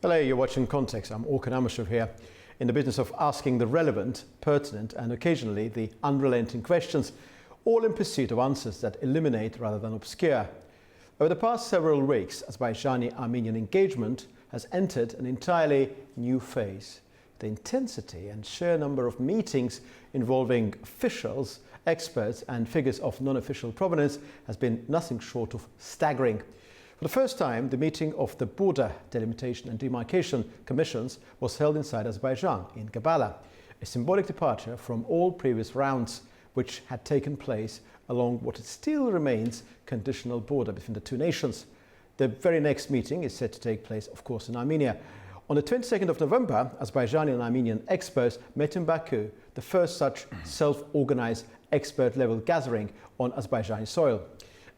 Hello, you're watching Context. I'm Orkan Amashev here, in the business of asking the relevant, pertinent and occasionally the unrelenting questions, all in pursuit of answers that illuminate rather than obscure. Over the past several weeks, Azerbaijani-Armenian engagement has entered an entirely new phase. The intensity and sheer number of meetings involving officials, experts and figures of non-official provenance has been nothing short of staggering. For the first time, the meeting of the Border Delimitation and Demarcation Commissions was held inside Azerbaijan, in Gabala, a symbolic departure from all previous rounds which had taken place along what still remains conditional border between the two nations. The very next meeting is set to take place, of course, in Armenia. On the 22nd of November, Azerbaijani and Armenian experts met in Baku, the first such self-organized expert-level gathering on Azerbaijani soil.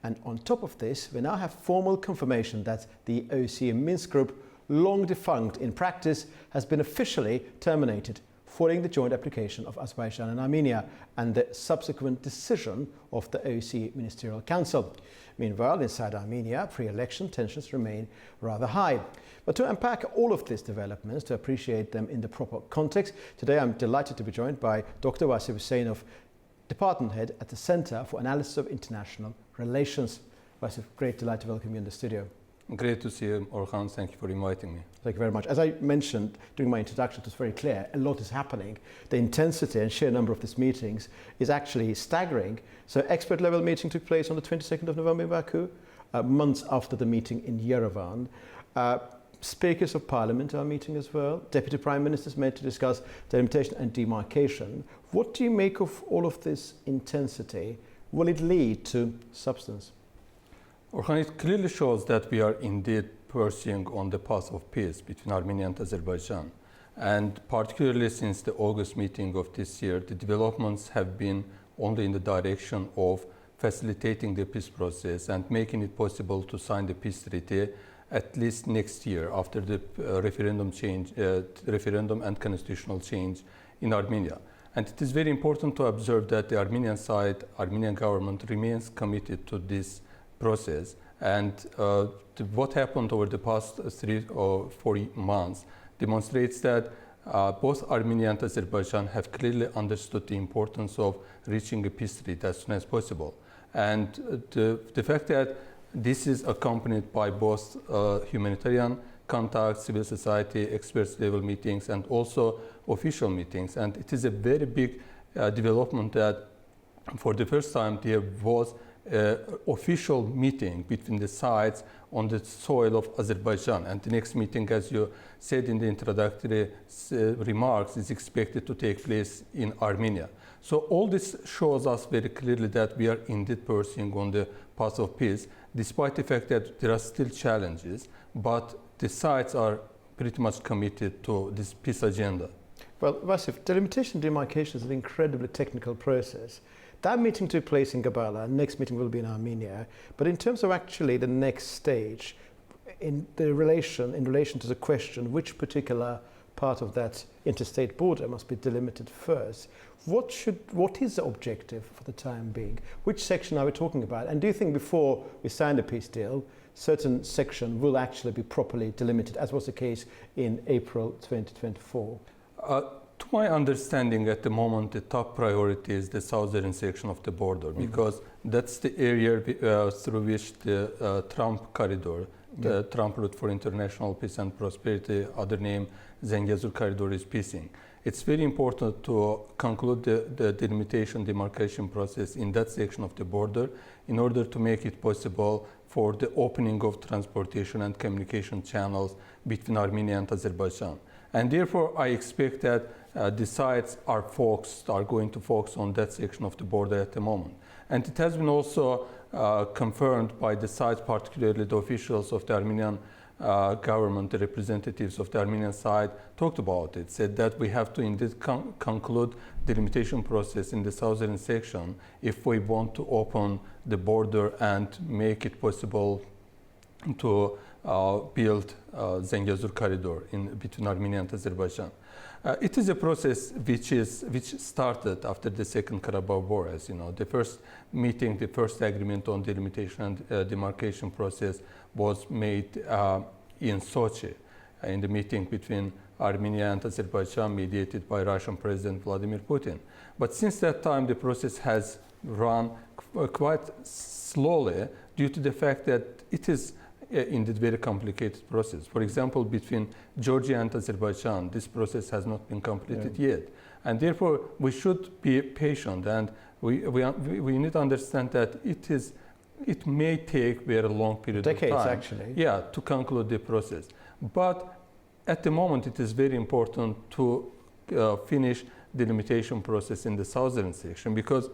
And on top of this, we now have formal confirmation that the OSCE Minsk group, long defunct in practice, has been officially terminated following the joint application of Azerbaijan and Armenia and the subsequent decision of the OSCE Ministerial Council. Meanwhile, inside Armenia, pre-election tensions remain rather high. But to unpack all of these developments, to appreciate them in the proper context, today I'm delighted to be joined by Dr. Vasif Huseynov, Department Head at the Center for Analysis of International Relations. Vasif, great delight to welcome you in the studio. Great to see you, Orhan. Thank you for inviting me. Thank you very much. As I mentioned during my introduction, it was very clear a lot is happening. The intensity and sheer number of these meetings is actually staggering. So expert level meeting took place on the 22nd of November in Baku, months after the meeting in Yerevan. Speakers of Parliament are meeting as well. Deputy Prime Ministers met to discuss delimitation and demarcation. What do you make of all of this intensity? Will it lead to substance? Orhan, it clearly shows that we are indeed pursuing on the path of peace between Armenia and Azerbaijan. And particularly since the August meeting of this year, the developments have been only in the direction of facilitating the peace process and making it possible to sign the peace treaty at least next year after the referendum and constitutional change in Armenia. And it is very important to observe that the Armenian side, Armenian government remains committed to this process. And what happened over the past 3 or 4 months demonstrates that both Armenia and Azerbaijan have clearly understood the importance of reaching a peace treaty as soon as possible. And the fact that this is accompanied by both humanitarian contacts, civil society, experts level meetings, and also official meetings. And it is a very big development that for the first time there was an official meeting between the sides on the soil of Azerbaijan. And the next meeting, as you said in the introductory remarks, is expected to take place in Armenia. So all this shows us very clearly that we are indeed pursuing on the path of peace, despite the fact that there are still challenges, but the sides are pretty much committed to this peace agenda. Well, Vasif, delimitation and demarcation is an incredibly technical process. That meeting took place in Gabala, next meeting will be in Armenia. But in terms of actually the next stage, in relation to the question which particular part of that interstate border must be delimited first, what is the objective for the time being? Which section are we talking about? And do you think before we sign the peace deal, certain section will actually be properly delimited, as was the case in April 2024? To my understanding, at the moment, the top priority is the southern section of the border, because that's the area through which the Trump corridor, the Trump route for international peace and prosperity, other name Zengezur corridor, is passing. It's very important to conclude the delimitation demarcation process in that section of the border in order to make it possible for the opening of transportation and communication channels between Armenia and Azerbaijan. And therefore, I expect that the sides are going to focus on that section of the border at the moment. And it has been also confirmed by the sides, particularly the officials of the Armenian government, the representatives of the Armenian side talked about it, said that we have to indeed conclude the delimitation process in the southern section if we want to open the border and make it possible to build Zengezur corridor between Armenia and Azerbaijan. It is a process which started after the Second Karabakh War. As you know, the first meeting, the first agreement on delimitation and demarcation process was made in Sochi. in the meeting between Armenia and Azerbaijan mediated by Russian President Vladimir Putin. But since that time, the process has run quite slowly due to the fact that it is indeed very complicated process. For example, between Georgia and Azerbaijan, this process has not been completed yet. And therefore, we should be patient, and we need to understand that it may take very long period decades, of time, actually, to conclude the process. But at the moment, it is very important to finish the delimitation process in the southern section, because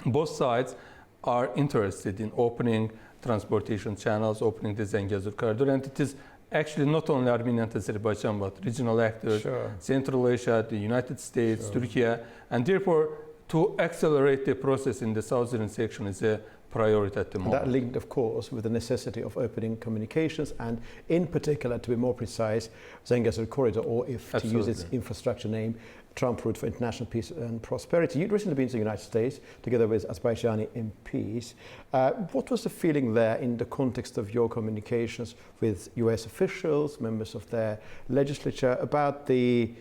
both sides are interested in opening transportation channels, opening the Zengezur corridor, and it is actually not only Armenia and Azerbaijan, but regional actors, Central Asia, the United States, Turkey, and therefore to accelerate the process in the southern section is a priority at the moment. That linked, of course, with the necessity of opening communications and, in particular, to be more precise, Zengezur corridor, or if to use its infrastructure name, Trump Route for International Peace and Prosperity. You'd recently been to the United States together with Azerbaijani MPs. What was the feeling there in the context of your communications with US officials, members of their legislature, about the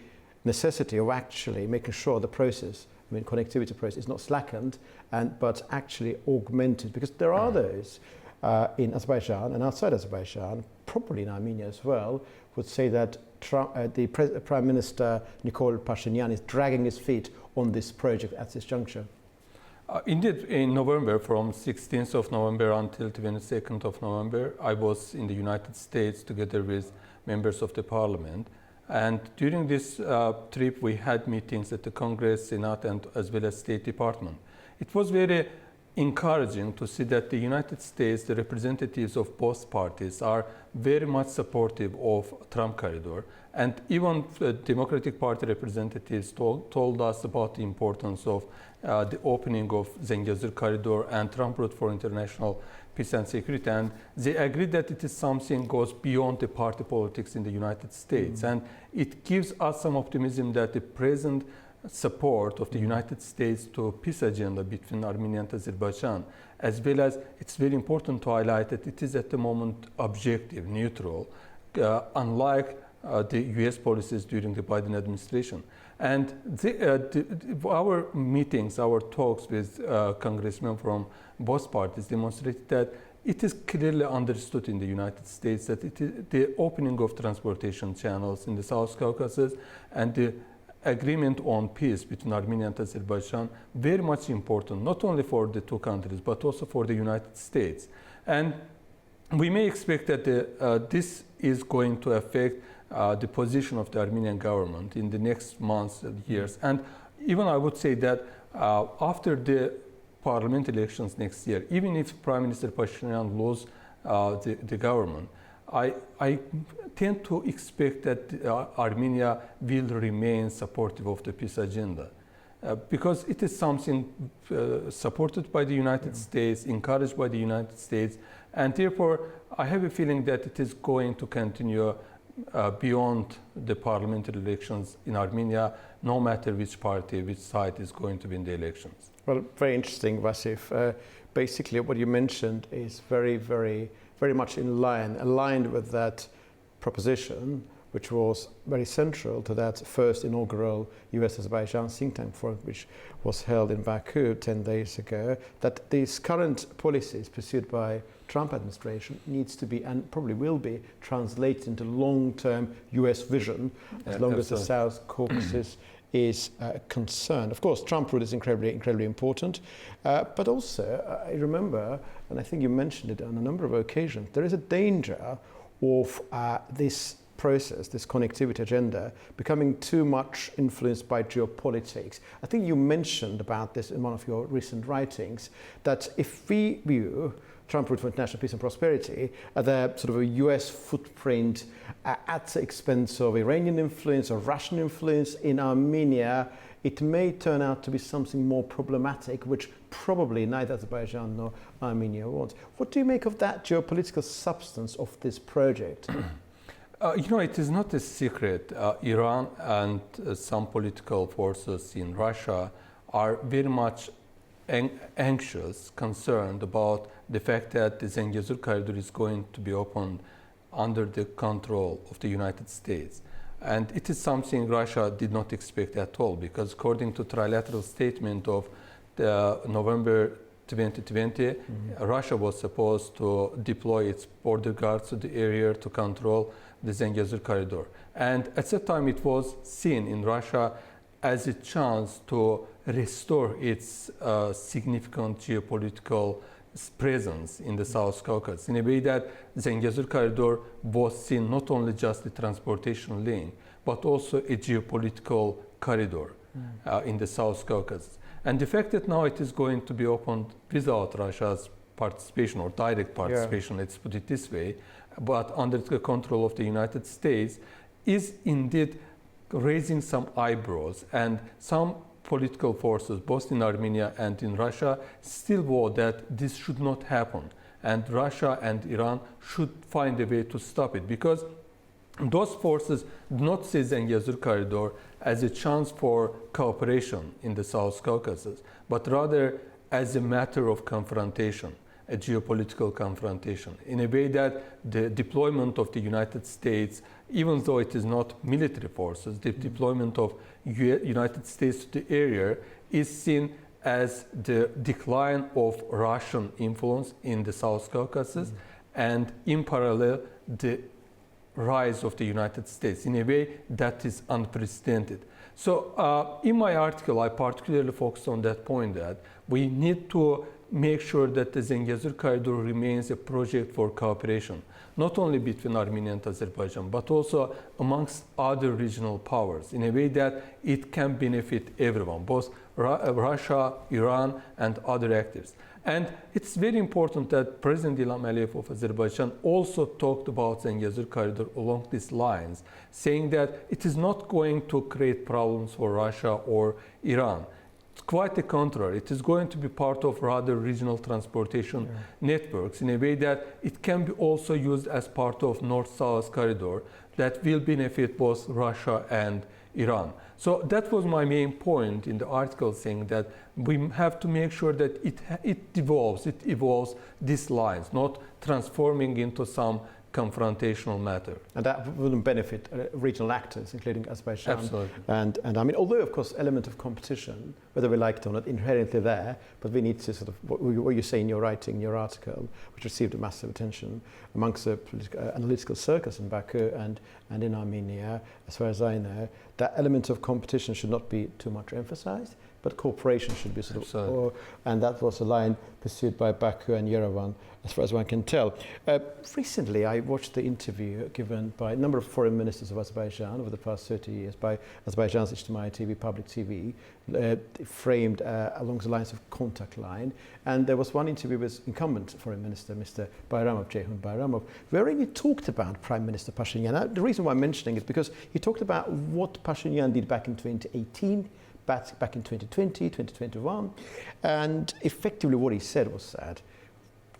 necessity of actually making sure the process, connectivity process, is not slackened, but actually augmented? Because there are those in Azerbaijan and outside Azerbaijan, probably in Armenia as well, would say that the Prime Minister Nikol Pashinyan is dragging his feet on this project at this juncture. Indeed, in November, from 16th of November until 22nd of November, I was in the United States together with members of the parliament. And during this trip, we had meetings at the Congress, Senate, and as well as State Department. It was very encouraging to see that the United States, the representatives of both parties, are very much supportive of Trump corridor. And even Democratic Party representatives told us about the importance of the opening of Zengezur corridor and Trump Route for International Peace and Security. And they agreed that it is something goes beyond the party politics in the United States. And it gives us some optimism that the present support of the United States to peace agenda between Armenia and Azerbaijan, as well as it's very important to highlight that it is at the moment objective, neutral, unlike the US policies during the Biden administration. And our meetings, our talks with congressmen from both parties demonstrated that it is clearly understood in the United States that it is the opening of transportation channels in the South Caucasus and the agreement on peace between Armenia and Azerbaijan very much important, not only for the two countries, but also for the United States. And we may expect that this is going to affect the position of the Armenian government in the next months and years. And even I would say that after the parliament elections next year, even if Prime Minister Pashinyan loses the government, I tend to expect that Armenia will remain supportive of the peace agenda because it is something supported by the United States, encouraged by the United States, and therefore I have a feeling that it is going to continue beyond the parliamentary elections in Armenia, no matter which party, which side is going to win the elections. Well, very interesting, Vasif. Basically, what you mentioned is very, very much aligned with that proposition, which was very central to that first inaugural US-Azerbaijan think tank forum, which was held in Baku 10 days ago, that these current policies pursued by Trump administration needs to be, and probably will be, translated into long-term US vision as long as the South Caucasus is concerned. Of course, Trump Route is incredibly important, but also I remember, and I think you mentioned it on a number of occasions, there is a danger of this process, this connectivity agenda, becoming too much influenced by geopolitics. I think you mentioned about this in one of your recent writings, that if we view Trump Route for International Peace and Prosperity as a sort of a US footprint at the expense of Iranian influence or Russian influence in Armenia, it may turn out to be something more problematic, which probably neither Azerbaijan nor Armenia wants. What do you make of that geopolitical substance of this project? It is not a secret. Iran and some political forces in Russia are very much anxious, concerned about the fact that the Zengezur corridor is going to be opened under the control of the United States. And it is something Russia did not expect at all, because according to trilateral statement of November 2020, Russia was supposed to deploy its border guards to the area to control the Zengezur corridor. And at that time it was seen in Russia as a chance to restore its significant geopolitical presence in the South Caucasus, in a way that Zengezur corridor was seen not only just a transportation link, but also a geopolitical corridor in the South Caucasus. And the fact that now it is going to be opened without Russia's participation or direct participation, let's put it this way, but under the control of the United States, is indeed raising some eyebrows. And some political forces, both in Armenia and in Russia, still vote that this should not happen. And Russia and Iran should find a way to stop it, because those forces do not see Zengezur corridor as a chance for cooperation in the South Caucasus, but rather as a matter of confrontation, a geopolitical confrontation, in a way that the deployment of the United States, even though it is not military forces, the deployment of United States to the area is seen as the decline of Russian influence in the South Caucasus, and in parallel, the rise of the United States in a way that is unprecedented. So in my article, I particularly focused on that point, that we need to make sure that the Zengezur corridor remains a project for cooperation, not only between Armenia and Azerbaijan, but also amongst other regional powers, in a way that it can benefit everyone, both Russia, Iran, and other actors. And it's very important that President Ilham Aliyev of Azerbaijan also talked about Zengezur corridor along these lines, saying that it is not going to create problems for Russia or Iran. It's quite the contrary. It is going to be part of rather regional transportation networks, in a way that it can be also used as part of North-South corridor that will benefit both Russia and Iran. So that was my main point in the article, saying that we have to make sure that it evolves these lines, not transforming into some confrontational matter. And that wouldn't benefit regional actors, including Azerbaijan. Absolutely. And I mean, although of course element of competition, whether we like it or not, inherently there, but we need to sort of, what you say in your writing, your article, which received a massive attention amongst the analytical circles in Baku and in Armenia, as far as I know, that element of competition should not be too much emphasized, but cooperation should be sort of, and that was a line pursued by Baku and Yerevan, as far as one can tell. Recently, I watched the interview given by a number of foreign ministers of Azerbaijan over the past 30 years by Azerbaijan's Ijtimai TV, public TV, framed along the lines of contact line. And there was one interview with incumbent foreign minister, Mr. Bayramov, Ceyhun Bayramov, wherein he talked about Prime Minister Pashinyan. Now, the reason why I'm mentioning it is because he talked about what Pashinyan did back in 2018, back in 2020, 2021, and effectively what he said was that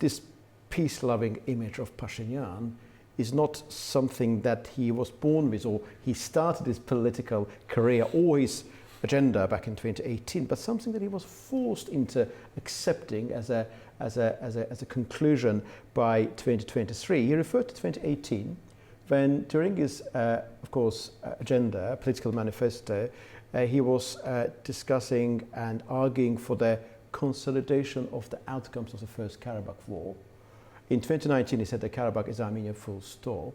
this peace-loving image of Pashinyan is not something that he was born with, or he started his political career or his agenda back in 2018, but something that he was forced into accepting as a conclusion by 2023. He referred to 2018 when, during his, of course, agenda, political manifesto, he was discussing and arguing for the consolidation of the outcomes of the First Karabakh War. In 2019, he said that Karabakh is Armenia, full stop.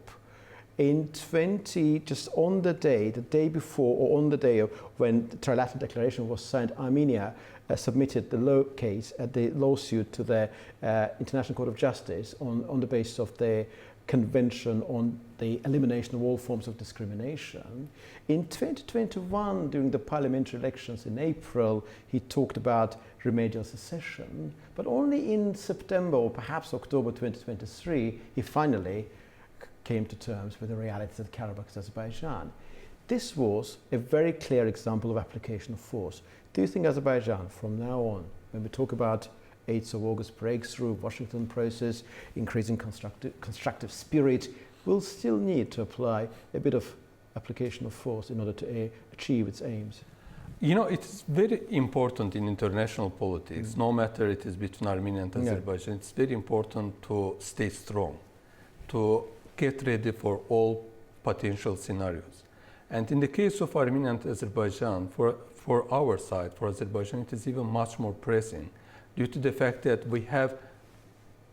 In just on the day before, or on the day of when the Trilateral Declaration was signed, Armenia submitted the lawsuit to the International Court of Justice on the basis of the Convention on the Elimination of All Forms of Discrimination. In 2021, during the parliamentary elections in April, he talked about remedial secession, but only in September or perhaps October 2023, he finally came to terms with the reality that Karabakh is Azerbaijan. This was a very clear example of application of force. Do you think Azerbaijan, from now on, when we talk about 8th of August breakthrough, Washington process, increasing constructive spirit, will still need to apply a bit of application of force in order to achieve its aims? You know, it's very important in international politics, no matter it is between Armenia and Azerbaijan, it's very important to stay strong, to get ready for all potential scenarios. And in the case of Armenia and Azerbaijan, for our side, for Azerbaijan, it is even much more pressing due to the fact that we have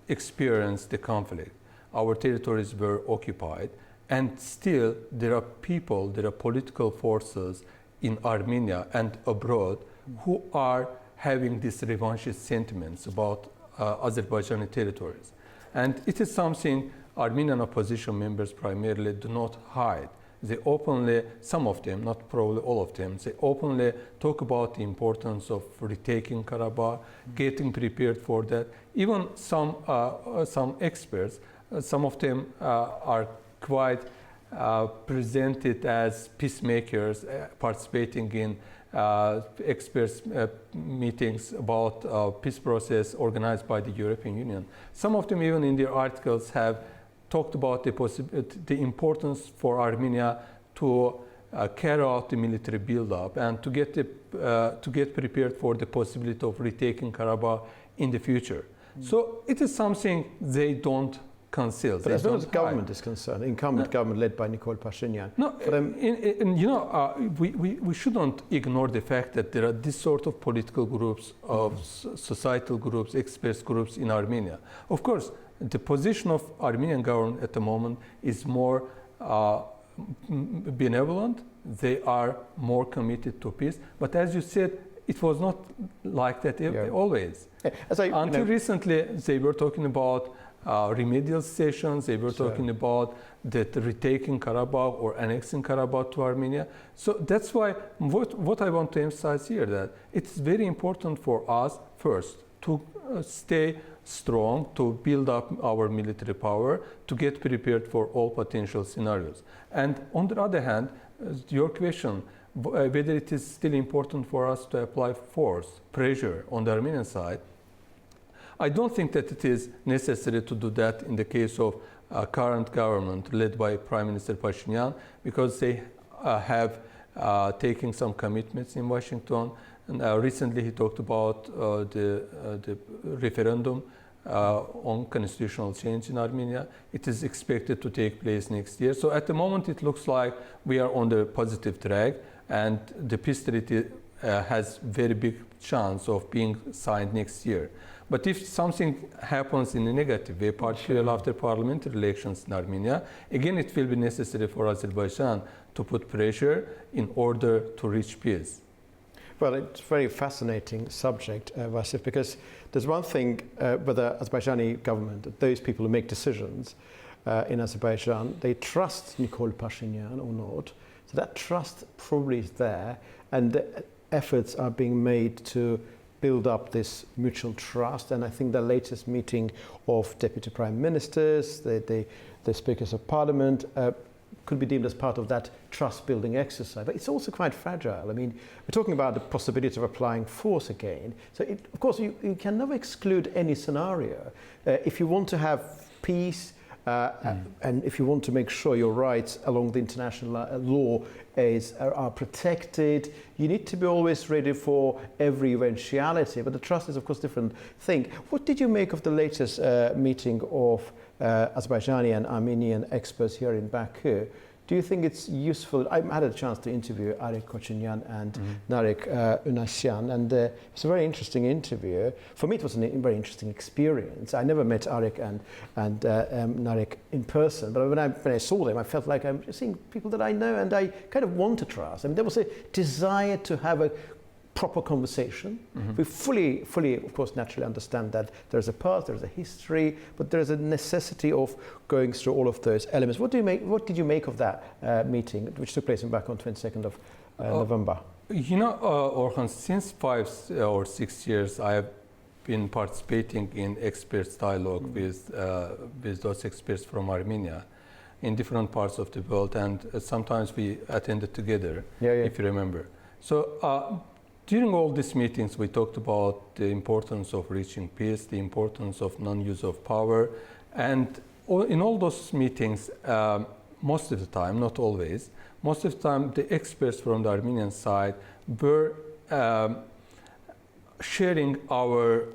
experienced the conflict. Our territories were occupied, and still there are people, there are political forces in Armenia and abroad who are having these revanchist sentiments about Azerbaijani territories. And it is something Armenian opposition members primarily do not hide. They openly, some of them, not probably all of them, they openly talk about the importance of retaking Karabakh, getting prepared for that. Even some experts, some of them are quite presented as peacemakers, participating in experts meetings about peace process organized by the European Union. Some of them even in their articles have talked about the importance for Armenia to carry out the military build-up and to get prepared for the possibility of retaking Karabakh in the future. So it is something they don't conceal. But as far as the government is concerned, incumbent government led by Nikol Pashinyan. No, we shouldn't ignore the fact that there are this sort of political groups, of societal groups, experts groups in Armenia. Of course, the position of Armenian government at the moment is more benevolent. They are more committed to peace. But as you said, it was not like that always. Until recently, they were talking about remedial sessions. They were talking about that retaking Karabakh or annexing Karabakh to Armenia. So that's why what I want to emphasize here, that it's very important for us first to stay strong, to build up our military power, to get prepared for all potential scenarios. And on the other hand, your question, whether it is still important for us to apply force, pressure on the Armenian side, I don't think that it is necessary to do that in the case of current government led by Prime Minister Pashinyan, because they have taken some commitments in Washington. And recently he talked about the referendum on constitutional change in Armenia. It is expected to take place next year. So at the moment it looks like we are on the positive track, and the peace treaty has very big chance of being signed next year. But if something happens in a negative way, particularly after parliamentary elections in Armenia, again it will be necessary for Azerbaijan to put pressure in order to reach peace. Well, it's a very fascinating subject, Vasif, because there's one thing with the Azerbaijani government, those people who make decisions in Azerbaijan, they trust Nikol Pashinyan or not. So that trust probably is there, and the efforts are being made to build up this mutual trust. And I think the latest meeting of deputy prime ministers, the speakers of parliament, could be deemed as part of that trust-building exercise. But it's also quite fragile. I mean, we're talking about the possibility of applying force again. So, of course, you can never exclude any scenario. If you want to have peace, and if you want to make sure your rights along the international law are protected, you need to be always ready for every eventuality. But the trust is, of course, a different thing. What did you make of the latest meeting of Azerbaijani and Armenian experts here in Baku? Do you think it's useful? I had a chance to interview Arek Kochinyan and Narek Unasyan, and it's a very interesting interview. For me, it was a very interesting experience. I never met Arek and Narek in person, but when I saw them, I felt like I'm seeing people that I know and I kind of want to trust. I mean, there was a desire to have a proper conversation. We fully, of course, naturally understand that there's a past, there's a history, but there's a necessity of going through all of those elements. What did you make of that meeting, which took place in Baku on 22nd of November? Orhan, since 5 or 6 years, I have been participating in experts dialogue with those experts from Armenia in different parts of the world, and sometimes we attended together, if you remember. So during all these meetings, we talked about the importance of reaching peace, the importance of non-use of power, and in all those meetings, most of the time, not always, most of the time, the experts from the Armenian side were sharing our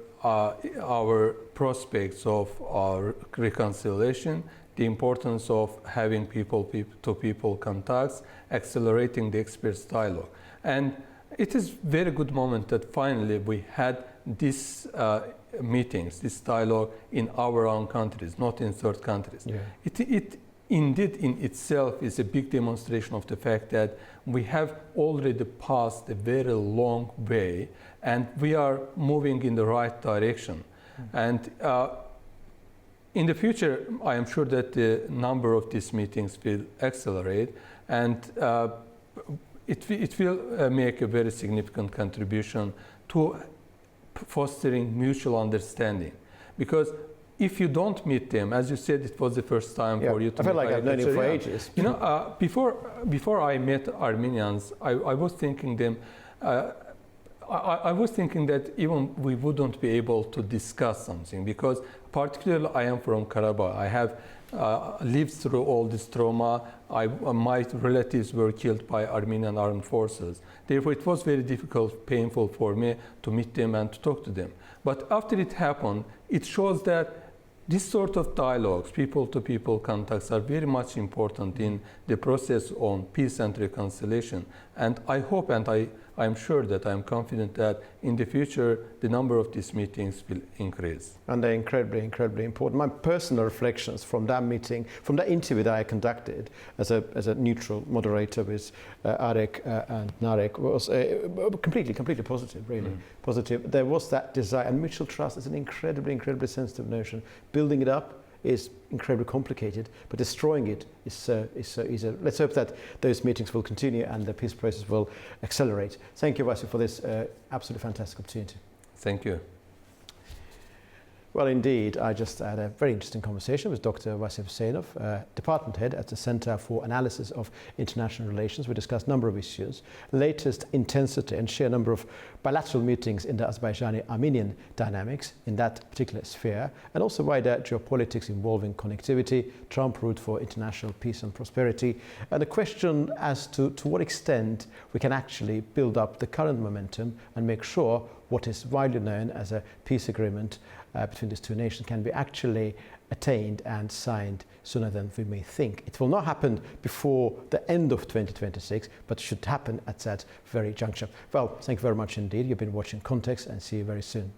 prospects of our reconciliation, the the importance of having people-to-people contacts, accelerating the experts dialogue. And it is very good moment that finally we had these meetings, this dialogue in our own countries, not in third countries. Yeah. It indeed in itself is a big demonstration of the fact that we have already passed a very long way and we are moving in the right direction. And in the future, I am sure that the number of these meetings will accelerate, and it will make a very significant contribution to fostering mutual understanding. Because if you don't meet them, as you said, it was the first time for you to I feel meet like I've known you for ages. You know, before I met Armenians, I was thinking them. I was thinking that even we wouldn't be able to discuss something, because particularly I am from Karabakh. I have lived through all this trauma. My relatives were killed by Armenian armed forces. Therefore, it was very difficult, painful for me to meet them and to talk to them. But after it happened, it shows that this sort of dialogues, people-to-people contacts, are very much important in the process on peace and reconciliation. And I hope and I'm sure that I'm confident that in the future the number of these meetings will increase. And they're incredibly, incredibly important. My personal reflections from that meeting, from that interview that I conducted as a neutral moderator with Arek and Narek, was completely positive, really positive. There was that desire, and mutual trust is an incredibly, incredibly sensitive notion. Building it up is incredibly complicated, but destroying it is so easy. Let's hope that those meetings will continue and the peace process will accelerate. Thank you, Vasil, for this absolutely fantastic opportunity. Thank you. Well, indeed, I just had a very interesting conversation with Dr. Vasil Huseynov, Department Head at the Center for Analysis of International Relations. We discussed a number of issues, latest intensity, and share a number of bilateral meetings in the Azerbaijani-Armenian dynamics in that particular sphere, and also wider geopolitics involving connectivity, Trump route for international peace and prosperity, and a question as to what extent we can actually build up the current momentum and make sure what is widely known as a peace agreement between these two nations can be actually attained and signed sooner than we may think. It will not happen before the end of 2026, but should happen at that very juncture. Well, thank you very much indeed. You've been watching Context, and see you very soon.